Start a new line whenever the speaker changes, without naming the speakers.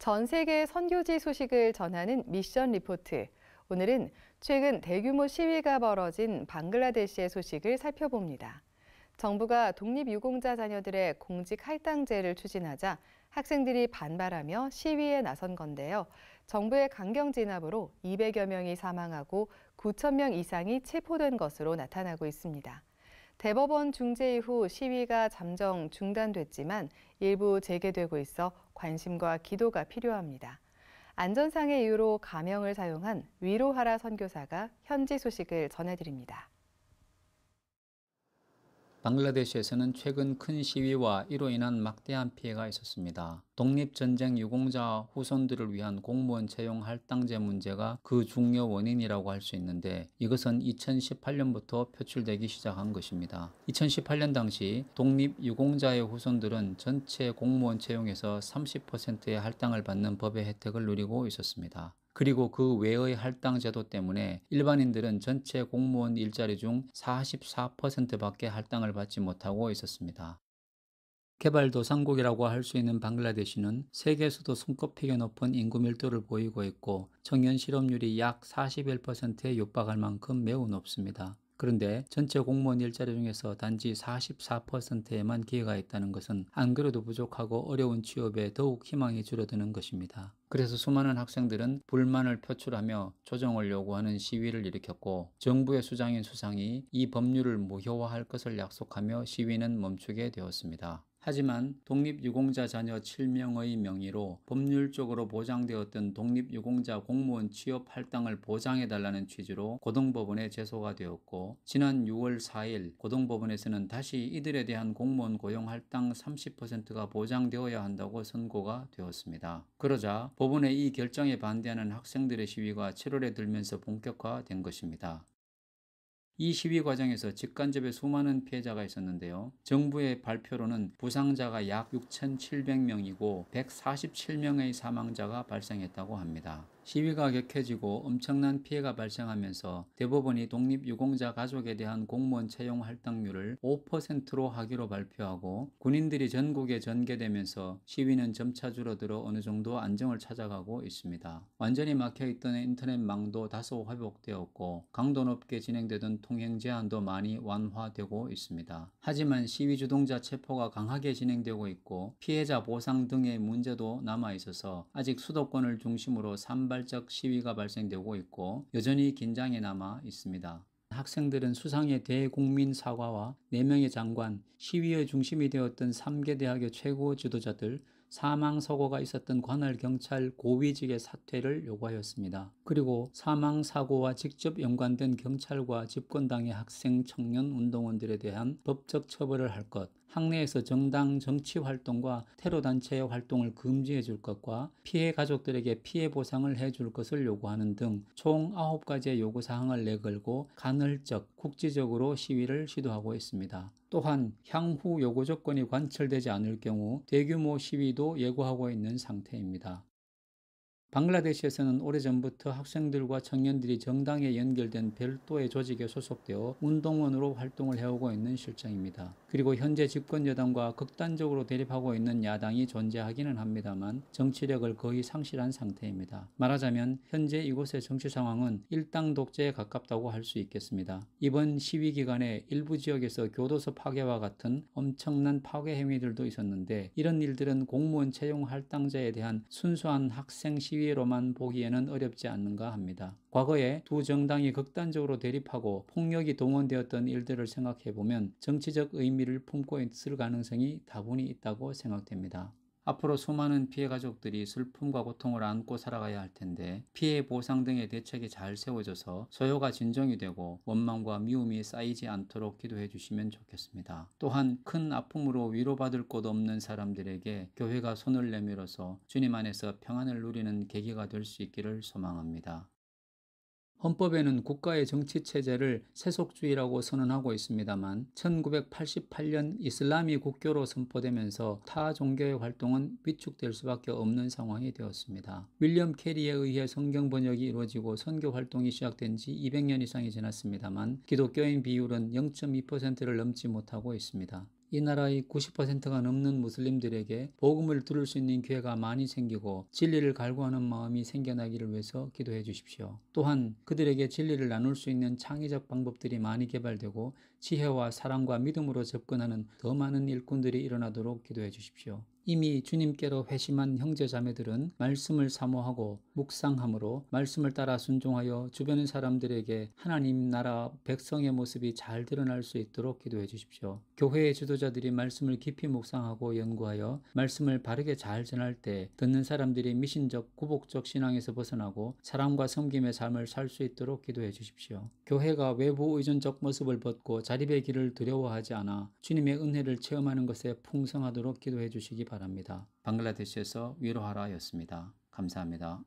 전 세계 선교지 소식을 전하는 미션 리포트. 오늘은 최근 대규모 시위가 벌어진 방글라데시의 소식을 살펴봅니다. 정부가 독립유공자 자녀들의 공직 할당제를 추진하자 학생들이 반발하며 시위에 나선 건데요. 정부의 강경 진압으로 200여 명이 사망하고 9천 명 이상이 체포된 것으로 나타나고 있습니다. 대법원 중재 이후 시위가 잠정 중단됐지만 일부 재개되고 있어 관심과 기도가 필요합니다. 안전상의 이유로 가명을 사용한 위로하라 선교사가 현지 소식을 전해드립니다.
방글라데시에서는 최근 큰 시위와 이로 인한 막대한 피해가 있었습니다. 독립전쟁 유공자 후손들을 위한 공무원 채용 할당제 문제가 그 중요 원인이라고 할 수 있는데, 이것은 2018년부터 표출되기 시작한 것입니다. 2018년 당시 독립유공자의 후손들은 전체 공무원 채용에서 30%의 할당을 받는 법의 혜택을 누리고 있었습니다. 그리고 그 외의 할당 제도 때문에 일반인들은 전체 공무원 일자리 중 44%밖에 할당을 받지 못하고 있었습니다. 개발도상국이라고 할 수 있는 방글라데시는 세계에서도 손꼽히게 높은 인구 밀도를 보이고 있고 청년 실업률이 약 41%에 육박할 만큼 매우 높습니다. 그런데 전체 공무원 일자리 중에서 단지 44%에만 기회가 있다는 것은 안 그래도 부족하고 어려운 취업에 더욱 희망이 줄어드는 것입니다. 그래서 수많은 학생들은 불만을 표출하며 조정을 요구하는 시위를 일으켰고, 정부의 수장인 수상이 이 법률을 무효화할 것을 약속하며 시위는 멈추게 되었습니다. 하지만 독립유공자 자녀 7명의 명의로 법률적으로 보장되었던 독립유공자 공무원 취업 할당을 보장해달라는 취지로 고등법원에 제소가 되었고, 지난 6월 4일 고등법원에서는 다시 이들에 대한 공무원 고용 할당 30%가 보장되어야 한다고 선고가 되었습니다. 그러자 법원의 이 결정에 반대하는 학생들의 시위가 7월에 들면서 본격화된 것입니다. 이 시위 과정에서 직간접에 수많은 피해자가 있었는데요. 정부의 발표로는 부상자가 약 6,700명이고 147명의 사망자가 발생했다고 합니다. 시위가 격해지고 엄청난 피해가 발생하면서 대법원이 독립유공자 가족에 대한 공무원 채용 할당률을 5%로 하기로 발표하고, 군인들이 전국에 전개되면서 시위는 점차 줄어들어 어느 정도 안정을 찾아가고 있습니다. 완전히 막혀있던 인터넷망도 다소 회복되었고 강도 높게 진행되던 통행 제한도 많이 완화되고 있습니다. 하지만 시위 주동자 체포가 강하게 진행되고 있고 피해자 보상 등의 문제도 남아있어서 아직 수도권을 중심으로 산발적 시위가 발생되고 있고 여전히 긴장이 남아 있습니다. 학생들은 수상의 대국민 사과와 4명의 장관, 시위의 중심이 되었던 3개 대학의 최고 지도자들, 사망 사고가 있었던 관할 경찰 고위직의 사퇴를 요구하였습니다. 그리고 사망 사고와 직접 연관된 경찰과 집권당의 학생, 청년, 운동원들에 대한 법적 처벌을 할 것, 학내에서 정당 정치 활동과 테러 단체의 활동을 금지해 줄 것과 피해 가족들에게 피해 보상을 해줄 것을 요구하는 등 총 9가지의 요구사항을 내걸고 간헐적, 국지적으로 시위를 시도하고 있습니다. 또한 향후 요구 조건이 관철되지 않을 경우 대규모 시위도 예고하고 있는 상태입니다. 방글라데시에서는 오래전부터 학생들과 청년들이 정당에 연결된 별도의 조직에 소속되어 운동원으로 활동을 해오고 있는 실정입니다. 그리고 현재 집권 여당과 극단적으로 대립하고 있는 야당이 존재하기는 합니다만 정치력을 거의 상실한 상태입니다. 말하자면 현재 이곳의 정치 상황은 일당 독재에 가깝다고 할 수 있겠습니다. 이번 시위 기간에 일부 지역에서 교도소 파괴와 같은 엄청난 파괴 행위들도 있었는데, 이런 일들은 공무원 채용 할당제에 대한 순수한 학생 시위로만 보기에는 어렵지 않는가 합니다. 과거에 두 정당이 극단적으로 대립하고 폭력이 동원되었던 일들을 생각해보면 정치적 의미를 품고 있을 가능성이 다분히 있다고 생각됩니다. 앞으로 수많은 피해 가족들이 슬픔과 고통을 안고 살아가야 할 텐데, 피해 보상 등의 대책이 잘 세워져서 소요가 진정이 되고 원망과 미움이 쌓이지 않도록 기도해 주시면 좋겠습니다. 또한 큰 아픔으로 위로받을 곳 없는 사람들에게 교회가 손을 내밀어서 주님 안에서 평안을 누리는 계기가 될 수 있기를 소망합니다. 헌법에는 국가의 정치체제를 세속주의라고 선언하고 있습니다만 1988년 이슬람이 국교로 선포되면서 타 종교의 활동은 위축될 수밖에 없는 상황이 되었습니다. 윌리엄 캐리에 의해 성경 번역이 이루어지고 선교 활동이 시작된 지 200년 이상이 지났습니다만 기독교인 비율은 0.2%를 넘지 못하고 있습니다. 이 나라의 90%가 넘는 무슬림들에게 복음을 들을 수 있는 기회가 많이 생기고 진리를 갈구하는 마음이 생겨나기를 위해서 기도해 주십시오. 또한 그들에게 진리를 나눌 수 있는 창의적 방법들이 많이 개발되고 지혜와 사랑과 믿음으로 접근하는 더 많은 일꾼들이 일어나도록 기도해 주십시오. 이미 주님께로 회심한 형제자매들은 말씀을 사모하고 묵상함으로 말씀을 따라 순종하여 주변의 사람들에게 하나님 나라 백성의 모습이 잘 드러날 수 있도록 기도해 주십시오. 교회의 지도자들이 말씀을 깊이 묵상하고 연구하여 말씀을 바르게 잘 전할 때 듣는 사람들이 미신적 구복적 신앙에서 벗어나고 사랑과 섬김의 삶을 살 수 있도록 기도해 주십시오. 교회가 외부 의존적 모습을 벗고 자립의 길을 두려워하지 않아 주님의 은혜를 체험하는 것에 풍성하도록 기도해 주시기 바랍니다. 방글라데시에서 위로하라였습니다. 감사합니다.